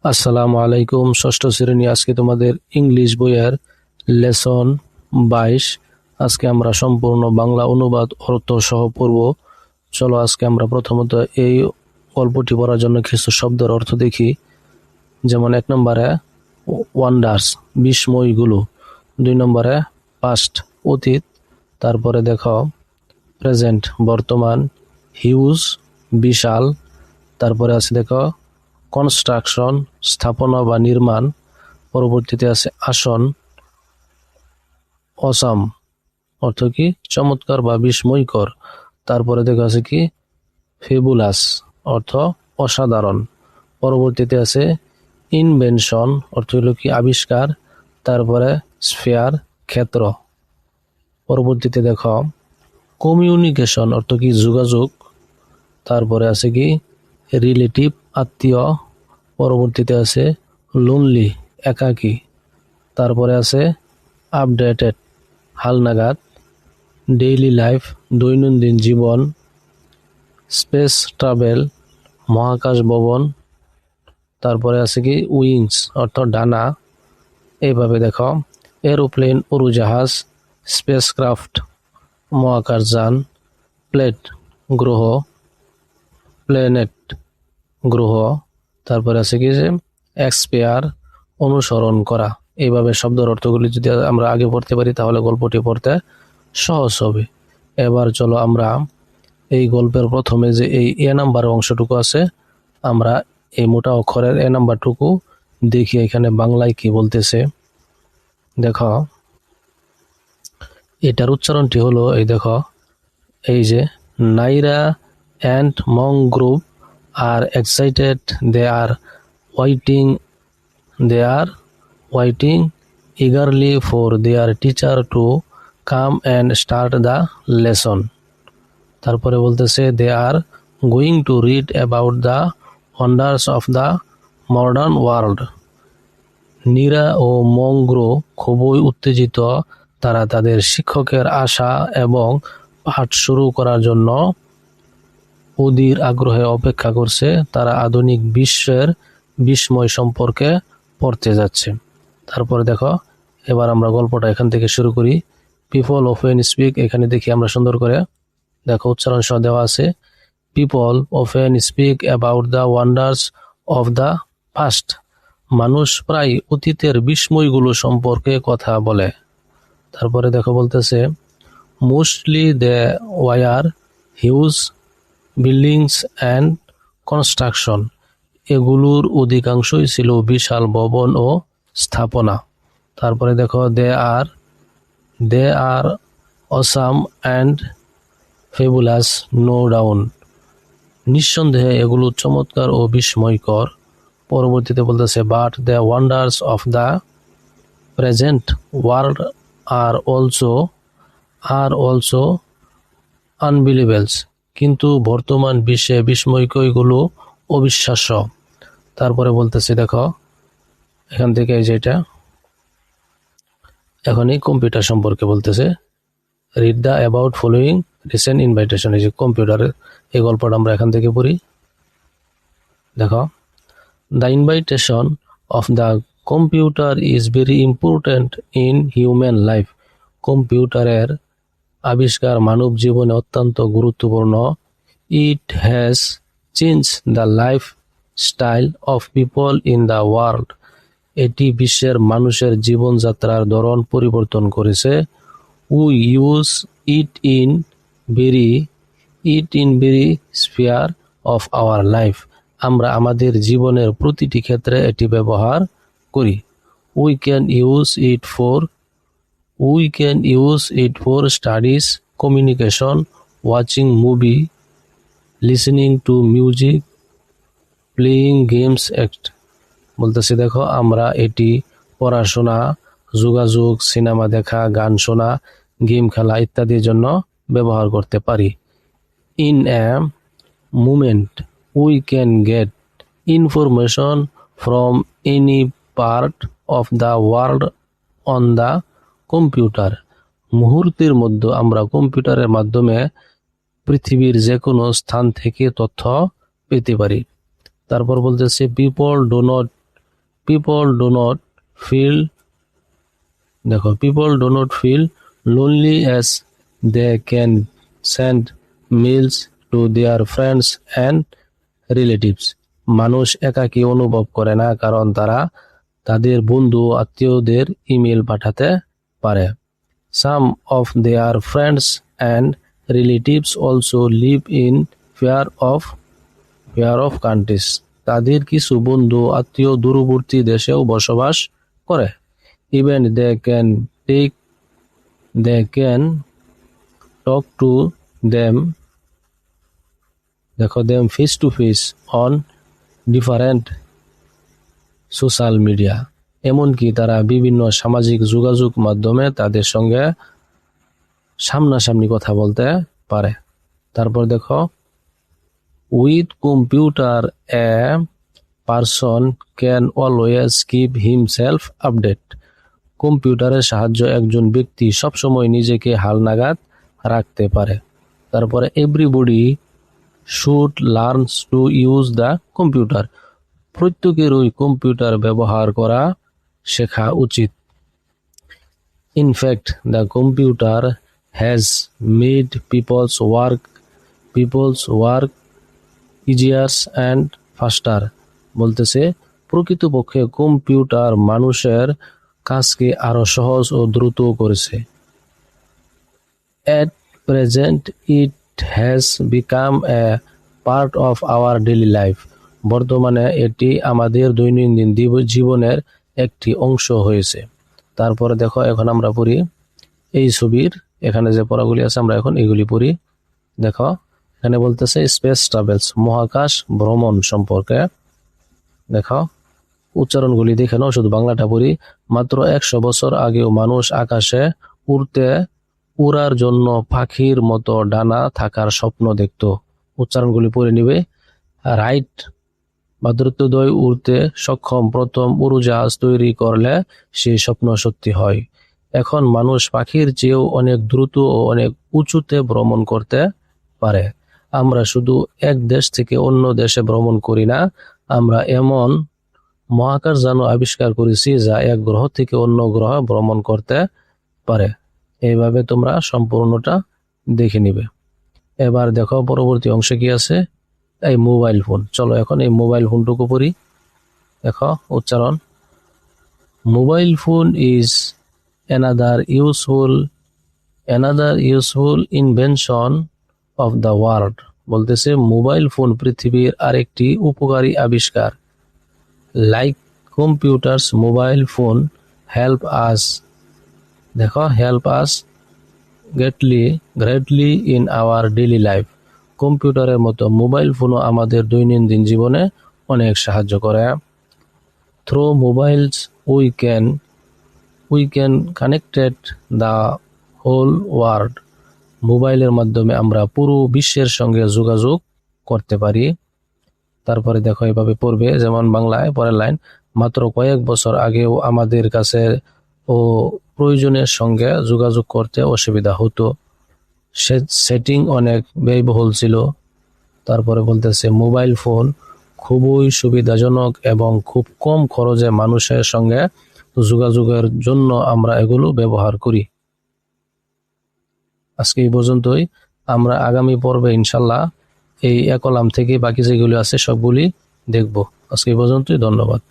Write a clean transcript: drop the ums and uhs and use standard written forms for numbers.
আসসালামু আলাইকুম। ষষ্ঠ শ্রেণী, আজকে তোমাদের ইংলিশ বইয়ের লেসন 22। আজকে আমরা সম্পূর্ণ বাংলা অনুবাদ অর্থ সহ পড়ব। চলো আজকে আমরা প্রথমত এই গল্পটি পড়ার জন্য কিছু শব্দের অর্থ দেখি। যেমন 1 নম্বরে ওয়ান্ডার্স, বিস্ময়গুলো। 2 নম্বরে পাস্ট, অতীত। তারপরে দেখো প্রেজেন্ট, বর্তমান। হিউজ, বিশাল। তারপরে আছে দেখো কনস্ট্রাকশন, স্থাপনা বা নির্মাণ। পরবর্তীতে আছে আসন, অসাম অর্থ কি চমৎকার বা বিস্ময়কর। তারপরে দেখা আছে কি ফেবুলাস অর্থ অসাধারণ। পরবর্তীতে আছে ইনভেনশন অর্থ হলো কি আবিষ্কার। তারপরে স্ফিয়ার, ক্ষেত্র। পরবর্তীতে দেখো কমিউনিকেশন অর্থ কি যোগাযোগ। তারপরে আছে কি রিলেটিভ, আত্মীয়। পরবর্তীতে আছে লোনলি, একাকী। তারপরে আছে আপডেটেড, হালনাগাদ। ডেইলি লাইফ, দৈনন্দিন জীবন। স্পেস ট্রাভেল, মহাকাশ ভবন। তারপরে আছে কি উইংস অর্থ ডানা। এইভাবে দেখো এরোপ্লেন, উড়োজাহাজ। স্পেসক্রাফট, মহাকাশযান। প্লেট, গ্রহ। প্ল্যানেট, গ্রহ। তারপরে আছে কি যে এক্সপায়ার, অনুসরণ করা। এইভাবে শব্দের অর্থগুলি যদি আমরা আগে পড়তে পারি তাহলে গল্পটি পড়তে সহজ হবে। এবার চলো আমরা এই গল্পের প্রথমে যে এই নাম্বার অংশটুকু আছে, আমরা এই মোটা অক্ষরের নাম্বারটুকু দেখি এখানে বাংলায় কি বলতেছে। দেখো এটার উচ্চারণটি হলো, এই দেখো এই যে Naira and Mong group are excited, they are waiting eagerly for their teacher to come and start the lesson. তারপরে বলতেছে they are going to read about the wonders of the modern world. Nira ও মংগ্রো খুবই উত্তেজিত। তারা তাদের শিক্ষকের আশা এবং পাঠ শুরু করার জন্য অধীর আগ্রহে অপেক্ষা করছে। তারা আধুনিক বিশ্বের বিস্ময় সম্পর্কে পড়তে যাচ্ছে। তারপরে দেখো এবার আমরা গল্পটা এখান থেকে শুরু করি। পিপল অফেন স্পিক, এখানে দেখি আমরা সুন্দর করে দেখো উচ্চারণ সহ দেওয়া আছে। People often speak about the wonders of the past. মানুষ প্রায় অতীতের বিস্ময়গুলো সম্পর্কে কথা বলে। তারপরে দেখো বলতেছে mostly they were huge buildings and construction. এগুলোর অধিকাংশই ছিল বিশাল ভবন ও স্থাপনা। তারপরে দেখো they are awesome and fabulous, no doubt. নিঃসন্দেহে এগুলো চমৎকার ও বিস্ময়কর। পরবর্তীতে বলতেছে but the wonders of the present world are also unbelievables. কিন্তু বর্তমান বিশ্বে বিস্ময়করগুলো অবিশ্বাস্য। তারপরে বলতেছে দেখো এখান থেকে যেটা এখনই কম্পিউটার সম্পর্কে বলতেছে। Read the about following recent invitation. এই যে কম্পিউটারের এই গল্পটা আমরা এখান থেকে পড়ি। দেখো the invitation of the computer is very important in human life. কম্পিউটারের আবিষ্কার মানব জীবনে অত্যন্ত গুরুত্বপূর্ণ। It has change the life style of people in the world. এটি বিশ্বের মানুষের জীবনযাত্রার ধরন পরিবর্তন করেছে। We use it in very sphere of our life. আমরা আমাদের জীবনের প্রতিটি ক্ষেত্রে এটি ব্যবহার করি। We can use it for studies, communication, watching movie, listening to music, playing games act. বলতেছি দেখো আমরা এটি পড়াশোনা, যোগাযোগ, সিনেমা দেখা, গান শোনা, গেম খেলা ইত্যাদির জন্য ব্যবহার করতে পারি। In a moment we can get information from any part of the world on the computer. মুহূর্তের মধ্যে আমরা কম্পিউটারের মাধ্যমে পৃথিবীর যে কোনো স্থান থেকে তথ্য পেতে পারি। তারপর বলতেছে people do not people do not feel people do not feel lonely as they can send meals to their friends and relatives. মানুষ একাকী অনুভব করে না কারণ তারা তাদের বন্ধু আত্মীয়দের ইমেল পাঠাতে পারে। Some of their friends and relatives also live in fear of countries. তাদের কিছু বন্ধু আত্মীয় দূরবর্তী দেশেও বসবাস করে। Even they can talk to them face to face on different social media. এমনকি তারা বিভিন্ন সামাজিক যোগাযোগ মাধ্যমে তাদের সঙ্গে সামনাসামনি কথা বলতে পারে। তারপর দেখো, with computer a person can always keep himself update. কম্পিউটারের সাহায্যে একজন ব্যক্তি সবসময় নিজেকে হালনাগাদ রাখতে পারে। তারপরে everybody should learn to use the computer. প্রত্যেকেরই কম্পিউটার ব্যবহার করা শেখা উচিত। In fact, the computer has made people's work easier and faster. বলতেছে প্রকৃতপক্ষে কম্পিউটার মানুষের কাজকে আরো সহজ ও দ্রুত করেছে। At present, it has become a part of our daily life. বর্তমানে এটি আমাদের দৈনন্দিন জীবনের একটি অংশ হয়েছে। তারপরে দেখো, এখন আমরা পড়ি এই ছবির এখানে যে পড়াগুলি আছে আমরা এখন এগুলি পড়ি। দেখো, এখানে বলতেছে স্পেস ট্রাভেলস, মহাকাশ ভ্রমণ সম্পর্কে। দেখো উচ্চারণগুলি দেখে নাও, শুধু বাংলাটা পড়ি। মাত্র 100 বছর আগেও মানুষ আকাশে উড়ার জন্য পাখির মতো ডানা থাকার স্বপ্ন দেখত। উচ্চারণগুলি পড়ে নিবে। রাইট ভাদ্রোদয় উড়তে সক্ষম প্রথম উড়োজাহাজ তৈরি করলে সেই স্বপ্ন সত্যি হয়। এখন মানুষ পাখির চেয়েও অনেক দ্রুত ও অনেক উঁচুতে ভ্রমণ করতে পারে। আমরা শুধু এক দেশ থেকে অন্য দেশে ভ্রমণ করি না, আমরা এমন মহাকাশযান আবিষ্কার করেছি যা এক গ্রহ থেকে অন্য গ্রহে ভ্রমণ করতে পারে। এইভাবে তোমরা সম্পূর্ণটা দেখে নিবে। এবার দেখো পরবর্তী অংশে কি আছে, এই মোবাইল ফোন। চলো এখন এই মোবাইল ফোনটুকু পড়ি। দেখো উচ্চারণ, mobile phone is another useful invention of the world. বলতেছে মোবাইল ফোন পৃথিবীর আরেকটি উপকারী আবিষ্কার। Like computers, mobile phone help us greatly in our daily life. কম্পিউটারের মতো মোবাইল ফোনও আমাদের দৈনন্দিন জীবনে অনেক সাহায্য করে। Through mobiles we can connected the whole world. মোবাইলের মাধ্যমে আমরা পুরো বিশ্বের সঙ্গে যোগাযোগ করতে পারি। তারপরে দেখো এভাবে পড়বে, যেমন বাংলায় পরের লাইন, মাত্র কয়েক বছর আগেও আমাদের কাছে ও প্রয়োজনের সঙ্গে যোগাযোগ করতে অসুবিধা হতো, সেটিং অনেক ব্যয়বহুল ছিল। তারপরে বলতেছে মোবাইল ফোন খুবই সুবিধাজনক এবং খুব কম খরচে মানুষের সঙ্গে যোগাযোগের জন্য আমরা এগুলো ব্যবহার করি। আজকে এই পর্যন্তই। আমরা আগামী পর্বে ইনশাল্লাহ এই একলাম থেকে বাকি যেগুলো আছে সবগুলি দেখব। আজকে এই পর্যন্তই, ধন্যবাদ।